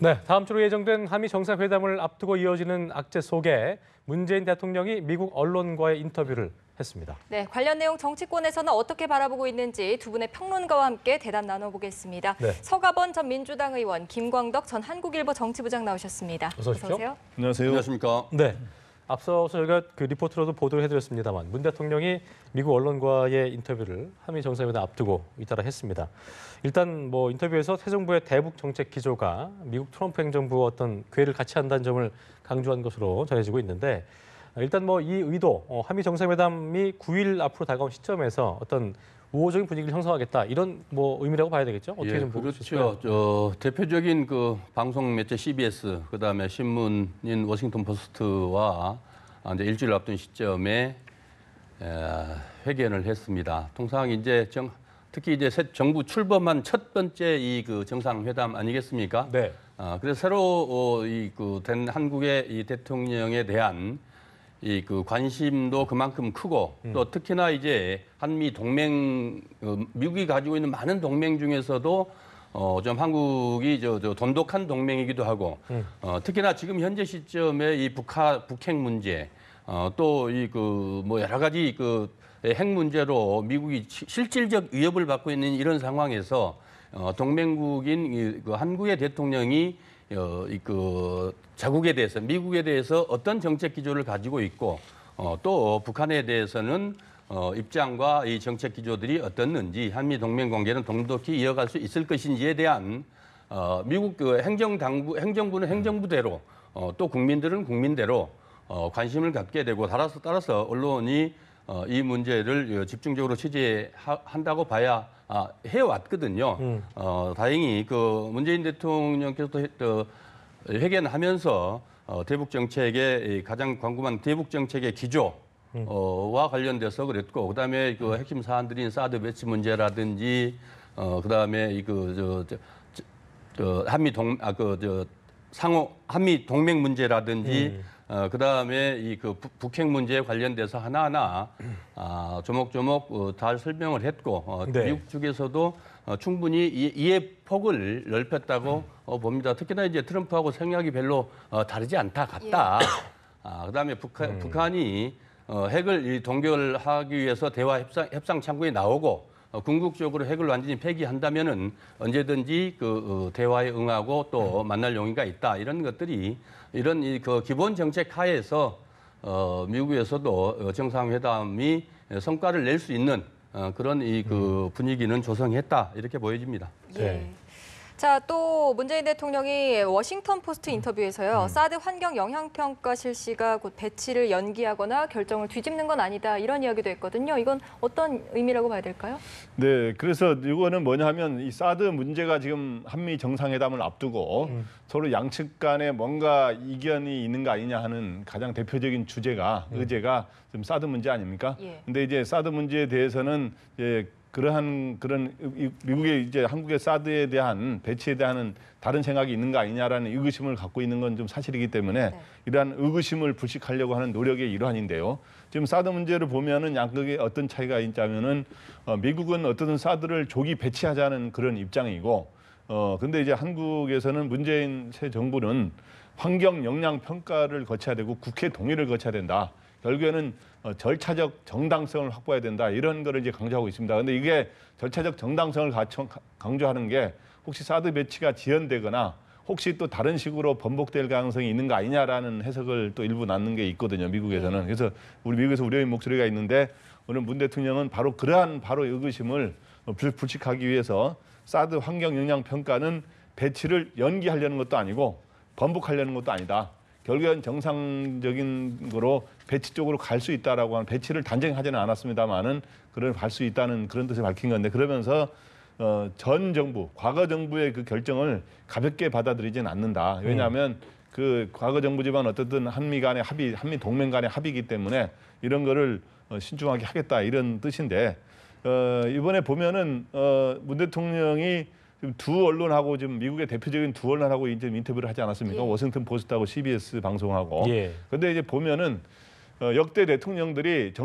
네, 다음 주로 예정된 한미 정상회담을 앞두고 이어지는 악재 속에 문재인 대통령이 미국 언론과의 인터뷰를 했습니다. 네, 관련 내용 정치권에서는 어떻게 바라보고 있는지 두 분의 평론가와 함께 대담 나눠보겠습니다. 네. 서가번 전 민주당 의원, 김광덕 전 한국일보 정치부장 나오셨습니다. 어서 오십시오. 안녕하세요. 안녕하십니까. 네, 앞서서 저희가 리포트로도 보도를 해드렸습니다만 문 대통령이 미국 언론과의 인터뷰를 한미 정상회담 앞두고 잇따라 했습니다. 일단 인터뷰에서 새 정부의 대북 정책 기조가 미국 트럼프 행정부와 어떤 궤를 같이 한다는 점을 강조한 것으로 전해지고 있는데 일단 이 의도, 한미 정상회담이 9일 앞으로 다가온 시점에서 어떤 우호적인 분위기를 형성하겠다 이런 의미라고 봐야 되겠죠? 어떻게 좀 보고 있을까요? 그렇죠. 대표적인 그 방송 매체 CBS, 그다음에 신문인 워싱턴 포스트와 이제 일주일 앞둔 시점에 회견을 했습니다. 통상 이제 특히 이제 새 정부 출범한 첫 번째 이 그 정상회담 아니겠습니까? 네. 그래서 새로 된 한국의 이 대통령에 대한 이 그 관심도 그만큼 크고 또 특히나 이제 한미 동맹 미국이 가지고 있는 많은 동맹 중에서도 좀 한국이 돈독한 동맹이기도 하고 특히나 지금 현재 시점에 이 북핵 문제 또 여러 가지 핵 문제로 미국이 실질적 위협을 받고 있는 이런 상황에서 동맹국인 한국의 대통령이 자국에 대해서 미국에 대해서 어떤 정책 기조를 가지고 있고 또 북한에 대해서는 입장과 이 정책 기조들이 어떻는지 한미 동맹 관계는 돈독히 이어갈 수 있을 것인지에 대한 미국 행정부는 행정부대로 또 국민들은 국민대로 관심을 갖게 되고 따라서 언론이 이 문제를 집중적으로 취재한다고 봐야 해왔거든요. 다행히 문재인 대통령께서도 회견하면서 대북 정책의 가장 궁금한 대북 정책의 기조와 관련돼서 그랬고, 그다음에 핵심 사안들인 사드 배치 문제라든지, 그다음에 한미 동맹 문제라든지. 그다음에 북핵 문제에 관련돼서 하나하나 조목조목 다 설명을 했고 네. 미국 측에서도 충분히 이해 폭을 넓혔다고 봅니다. 특히나 이제 트럼프하고 생각이 별로 다르지 않다 같다. 그다음에 북한이 핵을 동결하기 위해서 대화 협상 창구에 나오고 궁극적으로 핵을 완전히 폐기한다면은 언제든지 대화에 응하고 또 만날 용의가 있다. 이런 것들이 이런 기본 정책 하에서 미국에서도 정상회담이 성과를 낼 수 있는 그런 분위기는 조성했다. 이렇게 보여집니다. 네. 자, 또 문재인 대통령이 워싱턴 포스트 인터뷰에서요. 사드 환경 영향평가 실시가 곧 배치를 연기하거나 결정을 뒤집는 건 아니다. 이런 이야기도 했거든요. 이건 어떤 의미라고 봐야 될까요? 네, 그래서 이거는 뭐냐 하면 이 사드 문제가 지금 한미 정상회담을 앞두고 서로 양측 간에 뭔가 이견이 있는 거 아니냐 하는 가장 대표적인 의제가 지금 사드 문제 아닙니까? 예. 근데 이제 사드 문제에 대해서는 그런 미국의 이제 한국의 사드에 대한 배치에 대한 다른 생각이 있는 거 아니냐라는 의구심을 갖고 있는 건 좀 사실이기 때문에 이러한 의구심을 불식하려고 하는 노력의 일환인데요. 지금 사드 문제를 보면은 양극의 어떤 차이가 있냐면은 미국은 어떤 사드를 조기 배치하자는 그런 입장이고 근데 이제 한국에서는 문재인 새 정부는 환경 영향 평가를 거쳐야 되고 국회 동의를 거쳐야 된다. 결국에는 절차적 정당성을 확보해야 된다. 이런 거를 이제 강조하고 있습니다. 근데 이게 절차적 정당성을 강조하는 게 혹시 사드 배치가 지연되거나 혹시 또 다른 식으로 번복될 가능성이 있는 거 아니냐라는 해석을 또 일부 낳는 게 있거든요. 미국에서는. 그래서 미국에서 우려의 목소리가 있는데 오늘 문 대통령은 그러한 의구심을 불식하기 위해서 사드 환경 영향 평가는 배치를 연기하려는 것도 아니고 번복하려는 것도 아니다. 결국엔 정상적인 거로 배치 쪽으로 갈 수 있다라고 하는 배치를 단정하지는 않았습니다만은 갈 수 있다는 그런 뜻을 밝힌 건데 그러면서 전 정부, 과거 정부의 그 결정을 가볍게 받아들이지는 않는다. 왜냐하면 과거 정부지만 어쨌든 한미 동맹 간의 합의이기 때문에 이런 거를 신중하게 하겠다 이런 뜻인데 이번에 보면은 문 대통령이 지금 두 언론하고 지금 미국의 대표적인 두 언론하고 이제 인터뷰를 하지 않았습니까? 예. 워싱턴 포스트하고 CBS 방송하고. 예. 근데 이제 보면은 역대 대통령들이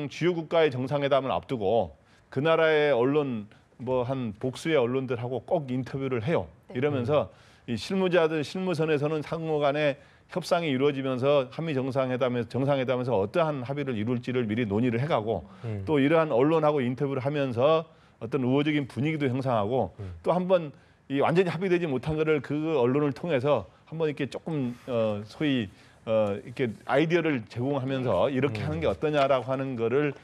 주요 국가의 정상회담을 앞두고 그 나라의 언론 한 복수의 언론들하고 꼭 인터뷰를 해요. 이러면서 이 실무자들 실무선에서는 상호 간에 협상이 이루어지면서 한미 정상회담에서 어떠한 합의를 이룰지를 미리 논의를 해가고 또 이러한 언론하고 인터뷰를 하면서 어떤 우호적인 분위기도 형성하고 또 한번 이 완전히 합의되지 못한 거를 그 언론을 통해서 한번 이렇게 조금 소위 이렇게 아이디어를 제공하면서 이렇게 하는 게 어떠냐라고 하는 거를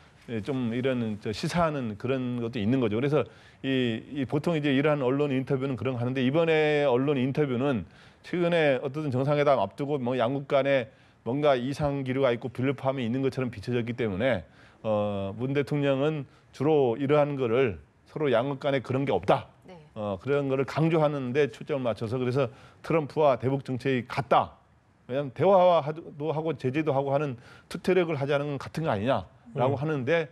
좀 이런 시사하는 그런 것도 있는 거죠. 그래서 이 보통 이제 이러한 언론 인터뷰는 그런 거 하는데 이번에 언론 인터뷰는 최근에 어떤 정상회담 앞두고 뭐 양국 간에 뭔가 이상 기류가 있고 빌립함이 있는 것처럼 비춰졌기 때문에 문 대통령은 주로 이러한 거를 서로 양국 간에 그런 게 없다. 네. 그런 거를 강조하는 데 초점을 맞춰서 그래서 트럼프와 대북 정책이 같다. 왜냐하면 대화도 하고 제재도 하고 하는 투트랙을 하자는 건 같은 거 아니냐라고 하는데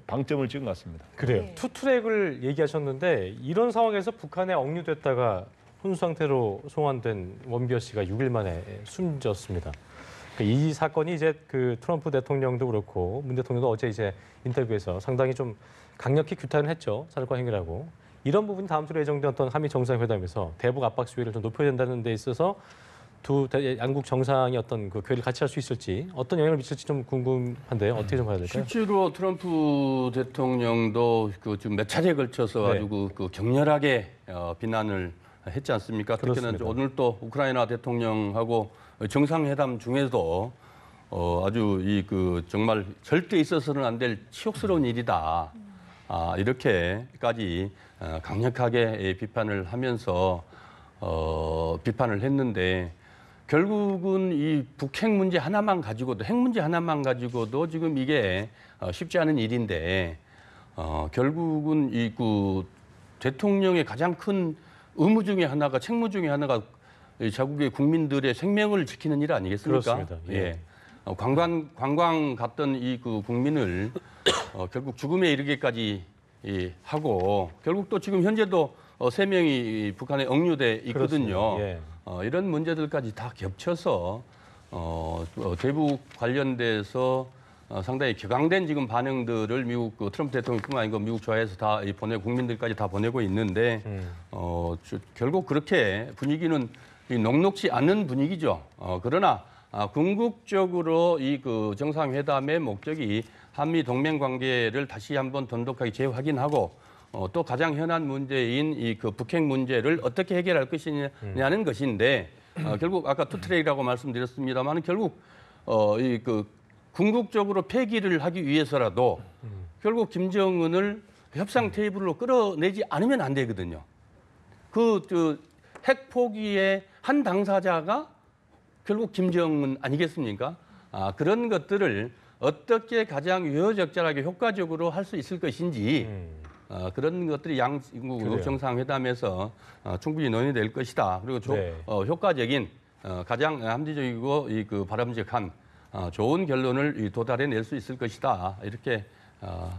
방점을 찍은 것 같습니다. 그래요. 네. 투트랙을 얘기하셨는데 이런 상황에서 북한에 억류됐다가 혼수 상태로 송환된 원비어 씨가 6일 만에 숨졌습니다. 이 사건이 이제 그 트럼프 대통령도 그렇고 문 대통령도 어제 이제 인터뷰에서 상당히 좀 강력히 규탄을 했죠. 사실과 행위라고. 이런 부분이 다음 주에 예정된 어떤 한미 정상회담에서 대북 압박 수위를 좀 높여야 된다는 데 있어서 양국 정상이 어떤 그 교류를 같이 할 수 있을지 어떤 영향을 미칠지 좀 궁금한데요. 어떻게 좀 봐야 될까요? 실제로 트럼프 대통령도 그 지금 몇 차례에 걸쳐서 네. 아주 그 격렬하게 비난을 했지 않습니까? 특히는 그렇습니다. 오늘 또 우크라이나 대통령하고 정상회담 중에도 아주 정말 절대 있어서는 안 될 치욕스러운 일이다. 이렇게까지 강력하게 비판을 하면서 비판을 했는데 결국은 이 북핵 문제 하나만 가지고도 핵 문제 하나만 가지고도 지금 이게 쉽지 않은 일인데 결국은 그 대통령의 가장 큰 의무 중에 하나가 책무 중에 하나가 자국의 국민들의 생명을 지키는 일 아니겠습니까? 그렇습니다. 예. 관광 갔던 그 국민을 결국 죽음에 이르게까지 하고 결국 또 지금 현재도 3명이 북한에 억류돼 있거든요. 예. 이런 문제들까지 다 겹쳐서 대북 관련돼서 상당히 격앙된 지금 반응들을 미국 트럼프 대통령뿐만 아니고 미국 좌에서 다 국민들까지 다 보내고 있는데 결국 그렇게 분위기는 녹록지 않은 분위기죠. 그러나 궁극적으로 그 정상회담의 목적이 한미 동맹 관계를 다시 한번 돈독하게 재확인하고 또 가장 현안 문제인 그 북핵 문제를 어떻게 해결할 것이냐는 것인데 결국 아까 투트랙이라고 말씀드렸습니다만 결국 그 궁극적으로 폐기를 하기 위해서라도 결국 김정은을 협상 테이블로 끌어내지 않으면 안 되거든요. 핵 포기의 한 당사자가 결국 김정은 아니겠습니까? 그런 것들을 어떻게 가장 유효적절하게 효과적으로 할 수 있을 것인지 그런 것들이 양국 정상회담에서 충분히 논의될 것이다. 그리고 효과적인 가장 합리적이고 그 바람직한 좋은 결론을 도달해낼 수 있을 것이다. 이렇게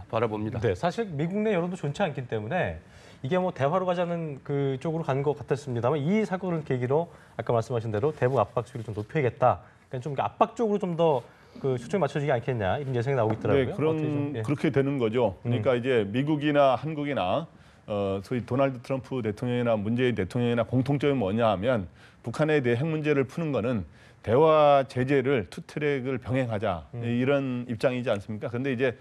바라봅니다. 네, 사실 미국 내 여론도 좋지 않기 때문에 이게 뭐 대화로 가자는 그 쪽으로 간 것 같았습니다만 이 사건을 계기로 아까 말씀하신 대로 대북 압박 수위를 좀 높여야겠다. 그러니까 좀 압박 쪽으로 좀 더 그 초점이 맞춰지지 않겠냐 이런 예상이 나오고 있더라고요. 네, 그렇게 되는 거죠. 그러니까 이제 미국이나 한국이나 소위 도널드 트럼프 대통령이나 문재인 대통령이나 공통점이 뭐냐 하면 북한에 대해 핵 문제를 푸는 거는 대화 제재를 투트랙을 병행하자 이런 입장이지 않습니까? 그런데 이제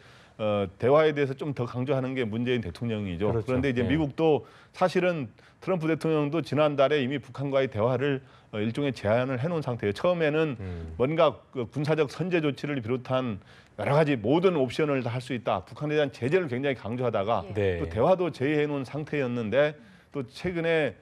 대화에 대해서 좀 더 강조하는 게 문재인 대통령이죠. 그렇죠. 그런데 이제 미국도 사실은 트럼프 대통령도 지난달에 이미 북한과의 대화를 일종의 제안을 해놓은 상태예요. 처음에는 뭔가 그 군사적 선제 조치를 비롯한 여러 가지 모든 옵션을 다 할 수 있다. 북한에 대한 제재를 굉장히 강조하다가 네. 또 대화도 제의해놓은 상태였는데 또 최근에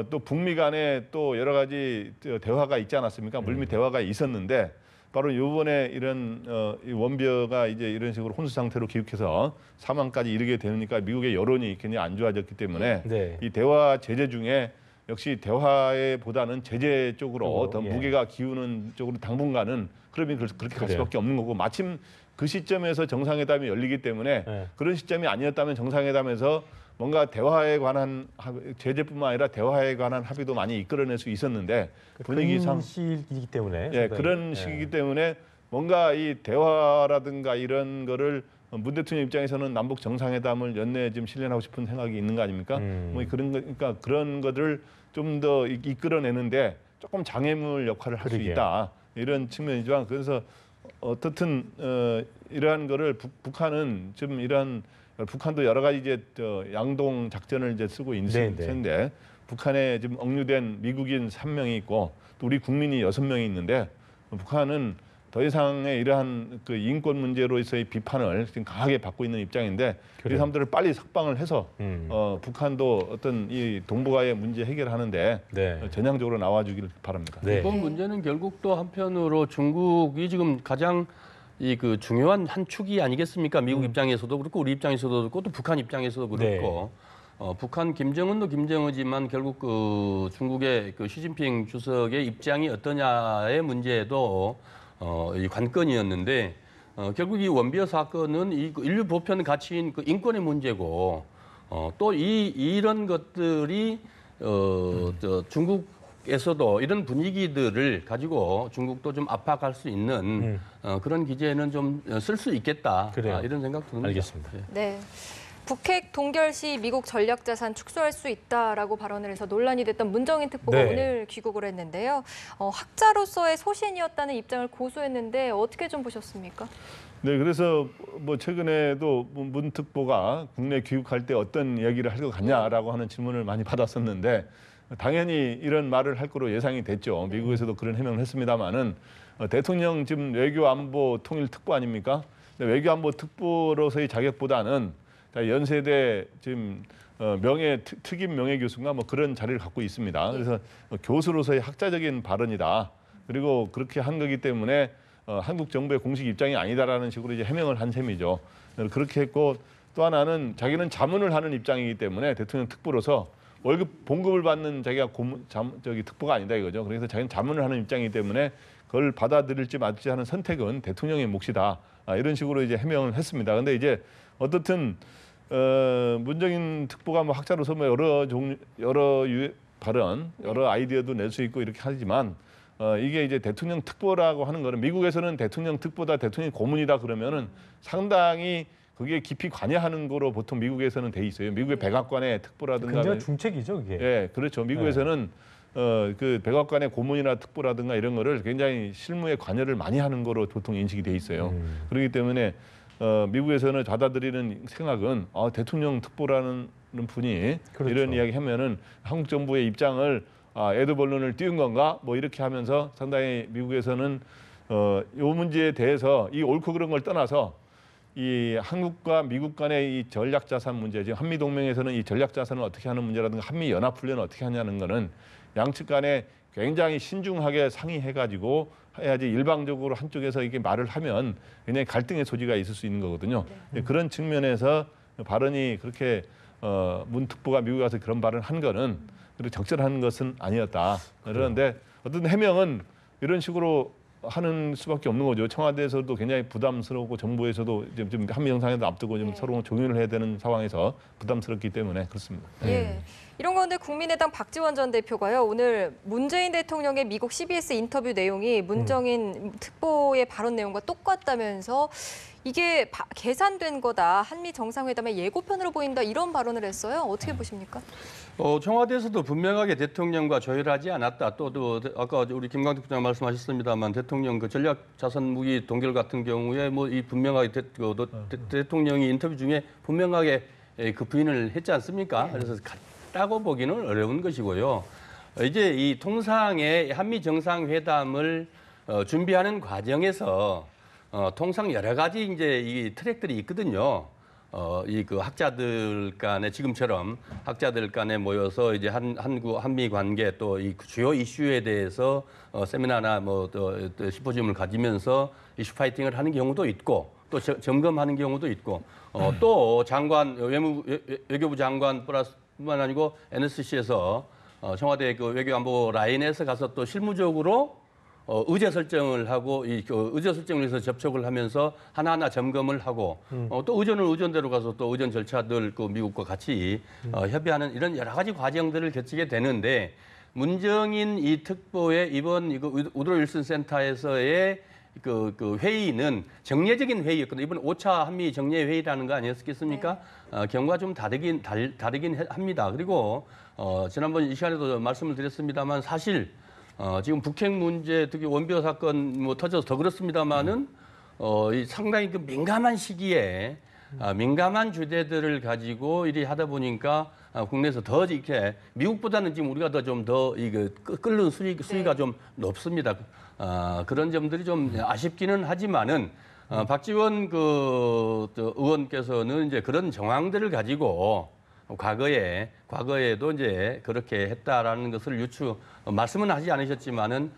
또 북미 간에 또 여러 가지 대화가 있지 않았습니까? 물밑 대화가 있었는데 바로 이번에 이런 이 원비어가 이제 이런 식으로 혼수 상태로 기육해서 사망까지 이르게 되니까 미국의 여론이 굉장히 안 좋아졌기 때문에 네. 이 대화 제재 중에 역시 대화보다는 제재 쪽으로 더 예. 무게가 기우는 쪽으로 당분간은 그러면 그렇게 갈 그래요. 수밖에 없는 거고 마침 그 시점에서 정상회담이 열리기 때문에 네. 그런 시점이 아니었다면 정상회담에서 뭔가 대화에 관한 제재뿐만 아니라 대화에 관한 합의도 많이 이끌어낼 수 있었는데 분위기상 시기이기 때문에 예, 그런 시기이기 때문에 뭔가 이 대화라든가 이런 거를 문 대통령 입장에서는 남북 정상회담을 연내에 지금 실현하고 싶은 생각이 있는 거 아닙니까? 뭐 그런 거, 그러니까 그런 것들을 좀 더 이끌어내는데 조금 장애물 역할을 할 수 그러게요. 있다 이런 측면이지만 그래서 어떻든 이러한 거를 북한은 지금 이러한 북한도 여러 가지 이제 양동 작전을 이제 쓰고 있는데 북한에 지금 억류된 미국인 3명이 있고 또 우리 국민이 6명이 있는데 북한은 더 이상의 이러한 그 인권 문제로서의 비판을 지금 강하게 받고 있는 입장인데 이 사람들을 빨리 석방을 해서 북한도 어떤 이 동북아의 문제 해결하는데 네. 전향적으로 나와주길 바랍니다. 네. 이번 문제는 결국 또 한편으로 중국이 지금 가장 이 그 중요한 한 축이 아니겠습니까? 미국 입장에서도 그렇고 우리 입장에서도 그렇고 또 북한 입장에서도 그렇고 북한 김정은도 김정은이지만 결국 그 중국의 그 시진핑 주석의 입장이 어떠냐의 문제도 이 관건이었는데 결국 이 원비어 사건은 이 인류 보편 가치인 그 인권의 문제고 또 이런 것들이 중국에서도 이런 분위기들을 가지고 중국도 좀 압박할 수 있는 그런 기제는 좀 쓸 수 있겠다. 그래요. 이런 생각 듭니다. 알겠습니다. 예. 네. 북핵 동결 시 미국 전략자산 축소할 수 있다라고 발언을 해서 논란이 됐던 문정인 특보가 네. 오늘 귀국을 했는데요. 학자로서의 소신이었다는 입장을 고수했는데 어떻게 좀 보셨습니까? 네, 그래서 뭐 최근에도 문 특보가 국내 귀국할 때 어떤 이야기를 할 것 같냐라고 하는 질문을 많이 받았었는데 당연히 이런 말을 할 거로 예상이 됐죠. 미국에서도 그런 해명을 했습니다마는 대통령 지금 외교안보 통일 특보 아닙니까? 외교안보 특보로서의 자격보다는 연세대 지금 특임 명예교수인가 뭐 그런 자리를 갖고 있습니다. 그래서 교수로서의 학자적인 발언이다. 그리고 그렇게 한 거기 때문에 한국 정부의 공식 입장이 아니다라는 식으로 이제 해명을 한 셈이죠. 그렇게 했고 또 하나는 자기는 자문을 하는 입장이기 때문에 대통령 특보로서 월급 봉급을 받는 자기가 특보가 아니다 이거죠. 그래서 자기는 자문을 하는 입장이기 때문에 그걸 받아들일지 말지 하는 선택은 대통령의 몫이다. 이런 식으로 이제 해명을 했습니다. 근데 이제 어떻든 문정인 특보가 뭐 학자로서 뭐 여러 발언, 여러 아이디어도 낼 수 있고 이렇게 하지만 이게 이제 대통령 특보라고 하는 거는 미국에서는 대통령 특보다 대통령 고문이다 그러면은 상당히 그게 깊이 관여하는 거로 보통 미국에서는 돼 있어요. 미국의 백악관의 특보라든가 굉장히 중책이죠, 그게. 예, 그렇죠. 미국에서는 그 백악관의 고문이나 특보라든가 이런 거를 굉장히 실무에 관여를 많이 하는 거로 보통 인식이 돼 있어요. 그렇기 때문에 미국에서는 받아들이는 생각은 대통령 특보라는 분이 그렇죠. 이런 이야기 하면은 한국 정부의 입장을 애드벌룬을 띄운 건가 뭐 이렇게 하면서 상당히 미국에서는 요 문제에 대해서 이 옳고 그런 걸 떠나서 이 한국과 미국 간의 이 전략자산 문제, 지금 한미동맹에서는 이 전략자산을 어떻게 하는 문제라든가 한미연합훈련을 어떻게 하냐는 거는 양측 간에 굉장히 신중하게 상의해가지고 해야지 일방적으로 한쪽에서 이게 말을 하면 굉장히 갈등의 소지가 있을 수 있는 거거든요. 그런 측면에서 발언이 그렇게 문 특보가 미국에 가서 그런 발언을 한 거는 그리고 적절한 것은 아니었다. 그런데 어떤 해명은 이런 식으로 하는 수밖에 없는 거죠. 청와대에서도 굉장히 부담스럽고 정부에서도 지금 한미 정상회담 앞두고 좀 서로 종료를 해야 되는 상황에서 부담스럽기 때문에 그렇습니다. 예. 이런 가운데 국민의당 박지원 전 대표가요. 오늘 문재인 대통령의 미국 CBS 인터뷰 내용이 문정인 특보의 발언 내용과 똑같다면서 이게 계산된 거다. 한미 정상회담의 예고편으로 보인다. 이런 발언을 했어요. 어떻게 보십니까? 청와대에서도 분명하게 대통령과 조율하지 않았다. 또 아까 우리 김광택 부장 말씀하셨습니다만 대통령 그 전략 자산 무기 동결 같은 경우에 뭐 이 분명하게 대통령이 인터뷰 중에 분명하게 그 부인을 했지 않습니까? 그래서 같다고 보기는 어려운 것이고요. 이제 이 통상의 한미 정상회담을 준비하는 과정에서 통상 여러 가지 이제 이 트랙들이 있거든요. 이 그 학자들 간에 지금처럼 학자들 간에 모여서 이제 한미 관계 또 이 주요 이슈에 대해서 세미나나 뭐 또 심포지움을 가지면서 이슈 파이팅을 하는 경우도 있고 또 점검하는 경우도 있고 또 장관 외교부 장관 뿐만 아니고 NSC에서 청와대 그 외교안보 라인에서 가서 또 실무적으로 의제 설정을 하고 의제 설정을 위해서 접촉을 하면서 하나하나 점검을 하고 또 의전은 의전대로 가서 또 의전 절차들 그 미국과 같이 협의하는 이런 여러 가지 과정들을 거치게 되는데 문정인 이 특보의 이번 이거 우드로 윌슨 센터에서의 그 회의는 정례적인 회의였거든요. 이번 5차 한미 정례 회의라는 거 아니었겠습니까? 경우가 좀 다르긴 합니다. 그리고 지난번 이 시간에도 말씀을 드렸습니다만 사실 지금 북핵 문제, 특히 원비어 사건 뭐 터져서 더 그렇습니다만은 이 상당히 그 민감한 시기에 민감한 주제들을 가지고 이리 하다 보니까 국내에서 더 이렇게 미국보다는 지금 우리가 좀 더 이거 끓는 수위가 좀 높습니다. 그런 점들이 좀 아쉽기는 하지만은 박지원 의원께서는 이제 그런 정황들을 가지고 과거에도 이제 그렇게 했다라는 것을 말씀은 하지 않으셨지만은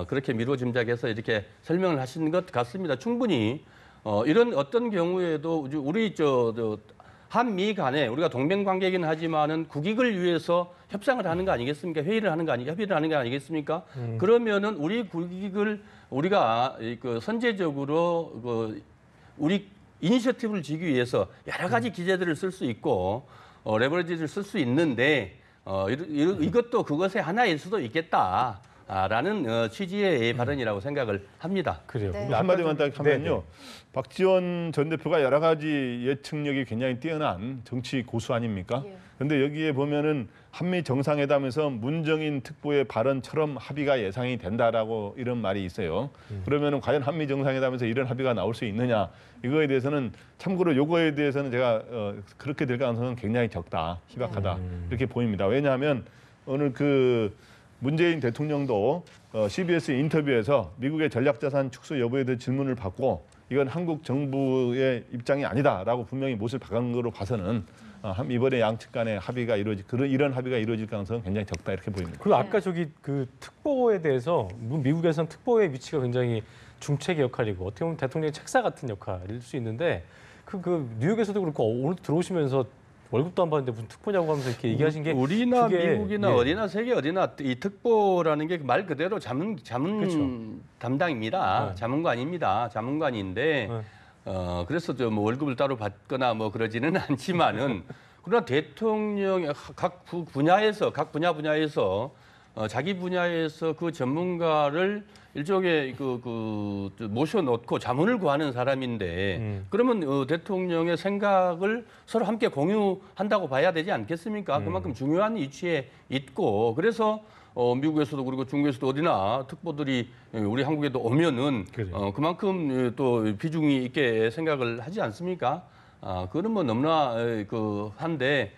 그렇게 미루어 짐작해서 이렇게 설명을 하신 것 같습니다. 충분히 이런 어떤 경우에도 우리 한미 간에 우리가 동맹 관계이긴 하지만은 국익을 위해서 협상을 하는 거 아니겠습니까? 협의를 하는 거 아니겠습니까? 그러면은 우리 국익을 우리가 선제적으로 우리 이니셔티브를 지기 위해서 여러 가지 기제들을 쓸 수 있고 레버리지를 쓸 수 있는데 이것도 그것의 하나일 수도 있겠다. 라는 취지의 발언이라고 생각을 합니다. 그래요. 네. 한마디만 딱 하면요. 박지원 전 대표가 여러 가지 예측력이 굉장히 뛰어난 정치 고수 아닙니까? 그런데 여기에 보면은 한미 정상회담에서 문정인 특보의 발언처럼 합의가 예상이 된다라고 이런 말이 있어요. 그러면은 과연 한미 정상회담에서 이런 합의가 나올 수 있느냐? 이거에 대해서는 참고로 요거에 대해서는 제가 그렇게 될 가능성은 굉장히 적다, 희박하다 이렇게 보입니다. 왜냐하면 오늘 문재인 대통령도 CBS 인터뷰에서 미국의 전략자산 축소 여부에 대해 질문을 받고 이건 한국 정부의 입장이 아니다라고 분명히 못을 박은 거로 봐서는 이번에 양측 간의 이런 합의가 이루어질 가능성은 굉장히 적다 이렇게 보입니다. 그리고 아까 그 특보에 대해서 미국에서는 특보의 위치가 굉장히 중책의 역할이고 어떻게 보면 대통령의 책사 같은 역할일 수 있는데 뉴욕에서도 그렇고 오늘 들어오시면서 월급도 안 받는데 무슨 특보냐고 하면서 이렇게 얘기하신 게 우리나 그게, 미국이나 어디나 세계 어디나 이 특보라는 게 말 그대로 자문 그렇죠. 담당입니다. 자문관입니다. 자문관인데 그래서 뭐 월급을 따로 받거나 뭐 그러지는 않지만은 그러나 대통령이 각 분야에서 자기 분야에서 그 전문가를 일종의 모셔놓고 자문을 구하는 사람인데 그러면 대통령의 생각을 서로 함께 공유한다고 봐야 되지 않겠습니까? 그만큼 중요한 위치에 있고 그래서 미국에서도 그리고 중국에서도 어디나 특보들이 우리 한국에도 오면은 그만큼 또 비중이 있게 생각을 하지 않습니까? 그건 뭐 너무나 한데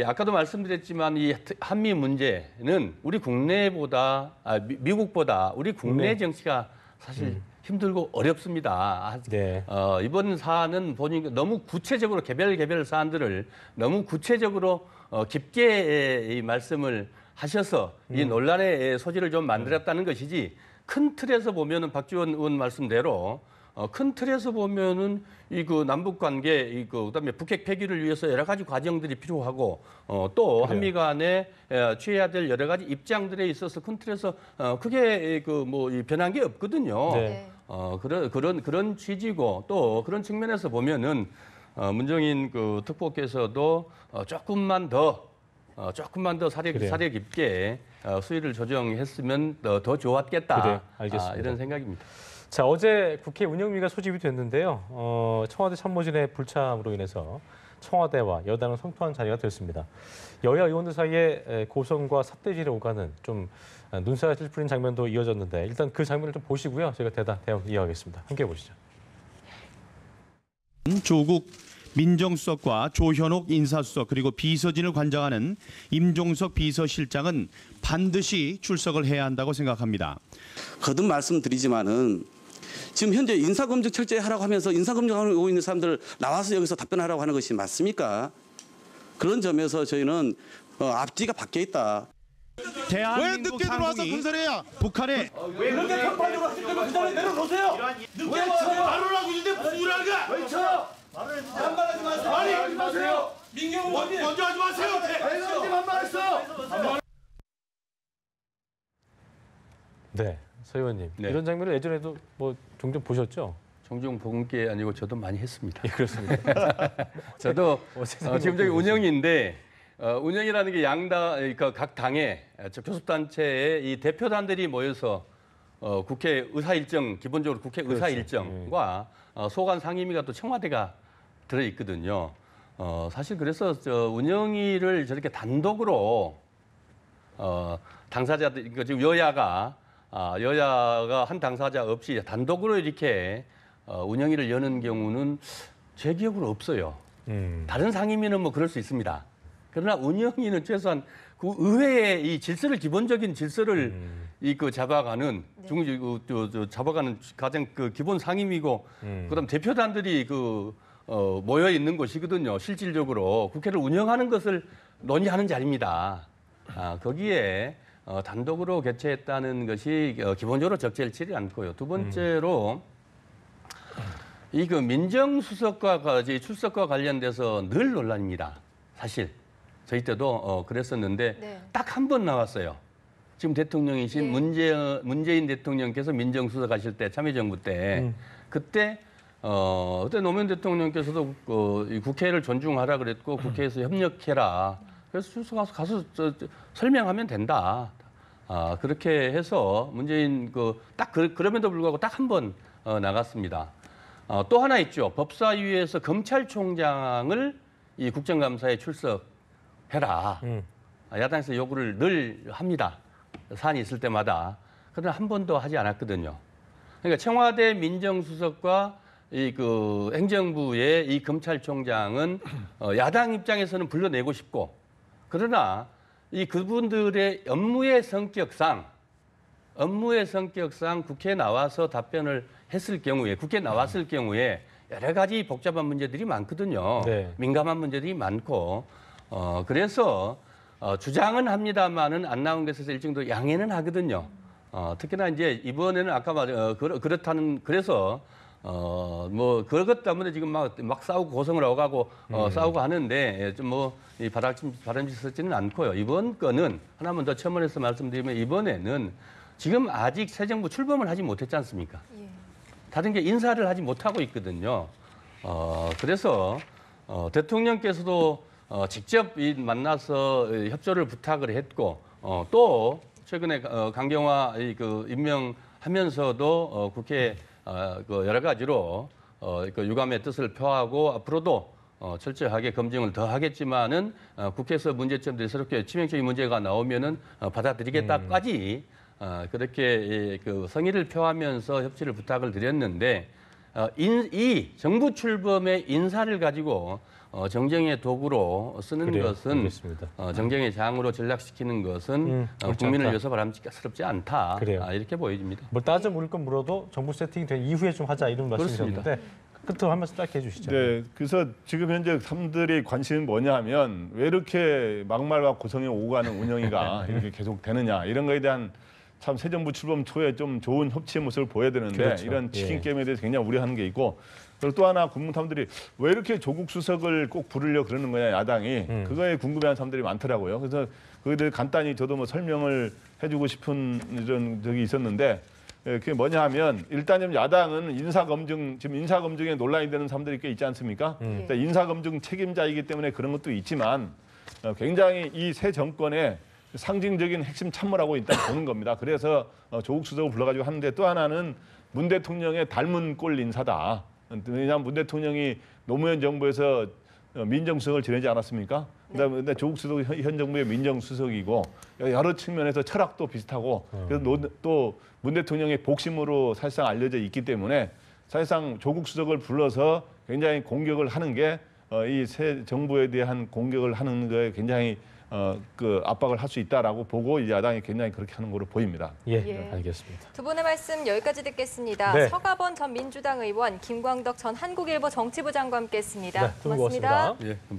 아까도 말씀드렸지만 이 한미 문제는 우리 국내보다 미국보다 우리 국내 정치가 사실 힘들고 어렵습니다. 네. 이번 사안은 보니까 너무 구체적으로 개별 사안들을 너무 구체적으로 깊게 이 말씀을 하셔서 이 논란의 소지를 좀 만들었다는 것이지 큰 틀에서 보면은 박지원 의원 말씀대로 큰 틀에서 보면은 남북 관계 그다음에 북핵 폐기를 위해서 여러 가지 과정들이 필요하고 또 한미 간에 취해야 될 여러 가지 입장들에 있어서 큰 틀에서 크게 변한 게 없거든요. 네. 그런 취지고 또 그런 측면에서 보면은 문정인 특보께서도 조금만 더 사려 깊게 수위를 조정했으면 더 좋았겠다. 그래, 알겠습니다. 이런 생각입니다. 자, 어제 국회 운영위가 소집이 됐는데요. 청와대 참모진의 불참으로 인해서 청와대와 여당을 성토한 자리가 됐습니다. 여야 의원들 사이에 고성과 삿대질이 오가는 좀 눈살을 찌푸린 장면도 이어졌는데 일단 그 장면을 좀 보시고요. 저희가 대응 이어가겠습니다. 함께 보시죠. 조국 민정수석과 조현옥 인사수석 그리고 비서진을 관장하는 임종석 비서실장은 반드시 출석을 해야 한다고 생각합니다. 거듭 말씀드리지만은 지금 현재 인사검증 철저히 하라고 하면서 인사검증하고 있는 사람들 나와서 여기서 답변하라고 하는 것이 맞습니까? 그런 점에서 저희는 앞뒤가 바뀌어 있다. 왜 늦게 들어와서 군사래야? 북한에 왜 그렇게 편파적으로 하실 거면 그 자리에 내려놓으세요. 늦게 말을 하고 있는데 무슨 일을 하는 거야? 왜 쳐요? 반말하지 마세요. 아니 하지 마세요. 민경우 먼저 하지 마세요. 왜 반말했어? 네, 서 의원님. 네. 이런 장면을 예전에도 종종 보셨죠? 종종 본 게 아니고 저도 많이 했습니다. 예, 그렇습니다. 저도 세상에 지금 저기 어떻게 운영인데 운영이라는 게 각 당의 교섭단체의 이 대표단들이 모여서 국회 의사 일정, 기본적으로 국회 의사 그렇죠. 일정과 소관 상임위가 또 청와대가 들어 있거든요. 사실 그래서 운영위를 저렇게 단독으로 당사자들, 그러니까 지금 여야가 한 당사자 없이 단독으로 이렇게 운영위를 여는 경우는 제 기억으로 없어요. 다른 상임위는 뭐 그럴 수 있습니다. 그러나 운영위는 최소한 그 의회의 이 질서를, 기본적인 질서를 잡아가는 잡아가는 가장 그 기본 상임위고, 그다음 대표단들이 모여 있는 곳이거든요. 실질적으로 국회를 운영하는 것을 논의하는 자리입니다. 거기에 단독으로 개최했다는 것이 기본적으로 적절치 않고요. 두 번째로 이 민정수석과 출석과 관련돼서 늘 논란입니다. 사실 저희 때도 그랬었는데 네. 딱 한 번 나왔어요. 지금 대통령이신 문재인 대통령께서 민정수석 하실 때, 참여정부 때 그때 노무현 대통령께서도 이 국회를 존중하라 그랬고 국회에서 협력해라. 그래서 출석 가서 설명하면 된다. 그렇게 해서 문재인 그럼에도 불구하고 딱 한 번 나갔습니다. 또 하나 있죠. 법사위에서 검찰총장을 이 국정감사에 출석해라. 야당에서 요구를 늘 합니다. 사안이 있을 때마다. 그러나 한 번도 하지 않았거든요. 그러니까 청와대 민정수석과 행정부의 이 검찰총장은 야당 입장에서는 불러내고 싶고, 그러나 그분들의 업무의 성격상 국회에 나와서 답변을 했을 경우에, 국회에 나왔을 경우에 여러 가지 복잡한 문제들이 많거든요. 네. 민감한 문제들이 많고, 그래서 주장은 합니다만은 안 나온 것에서 일정도 양해는 하거든요. 특히나 이제 이번에는 아까 그래서 그것 때문에 지금 막 싸우고 고성을 오가고 싸우고 하는데 이 바람직스럽지는 않고요. 이번 건은 하나만 더 첨언해서 말씀드리면, 이번에는 지금 아직 새 정부 출범을 하지 못했지 않습니까? 예. 다른 게 인사를 하지 못하고 있거든요. 그래서 대통령께서도 직접 만나서 협조를 부탁을 했고, 또 최근에 강경화 임명하면서도 국회 여러 가지로 유감의 뜻을 표하고 앞으로도 철저하게 검증을 더 하겠지만은 국회에서 문제점들이 새롭게 치명적인 문제가 나오면은 받아들이겠다까지 그렇게 성의를 표하면서 협치를 부탁을 드렸는데, 이 정부 출범의 인사를 가지고 정쟁의 도구로 쓰는 것은, 알겠습니다. 정쟁의 장으로 전락시키는 것은 국민을 위해서 바람직스럽지 않다. 그래요. 이렇게 보여집니다. 뭘 따져 물을 건 물어도 정부 세팅이 된 이후에 좀 하자, 이런 말씀이셨는데 끝으로 한 말씀 짧게 해주시죠. 네, 그래서 지금 현재 사람들의 관심은 뭐냐 하면 왜 이렇게 막말과 고성에 오고 가는 운영위가 이렇게 계속 되느냐, 이런 거에 대한 참 새 정부 출범 초에 좀 좋은 협치의 모습을 보여야 되는데, 그렇죠. 이런 치킨 게임에 대해서 굉장히 우려하는 게 있고, 그리고 또 하나 국민탐들이 왜 이렇게 조국 수석을 꼭 부르려 그러는 거냐, 야당이. 그거에 궁금해하는 사람들이 많더라고요. 그래서 그거에 대해 간단히 저도 설명을 해주고 싶은 이런 적이 있었는데, 그게 뭐냐 하면, 일단 좀 야당은 지금 인사검증에 논란이 되는 사람들이 꽤 있지 않습니까? 그러니까 인사검증 책임자이기 때문에 그런 것도 있지만, 굉장히 이 새 정권의 상징적인 핵심 참모라고 일단 보는 겁니다. 그래서 조국 수석을 불러가지고 하는데, 또 하나는 문 대통령의 닮은 꼴 인사다. 왜냐하면 문 대통령이 노무현 정부에서 민정수석을 지내지 않았습니까? 근데 조국 수석은 현 정부의 민정수석이고, 여러 측면에서 철학도 비슷하고, 그래서 또 문 대통령의 복심으로 사실상 알려져 있기 때문에, 사실상 조국 수석을 불러서 굉장히 공격을 하는 게 이 새 정부에 대한 공격을 하는 거에 굉장히 압박을 할 수 있다라고 보고, 이 야당이 굉장히 그렇게 하는 걸로 보입니다. 예. 알겠습니다. 두 분의 말씀 여기까지 듣겠습니다. 네. 서가번 전 민주당 의원, 김광덕 전 한국일보 정치부 장과 함께했습니다. 네, 두 분 고맙습니다. 예, 감사합니다.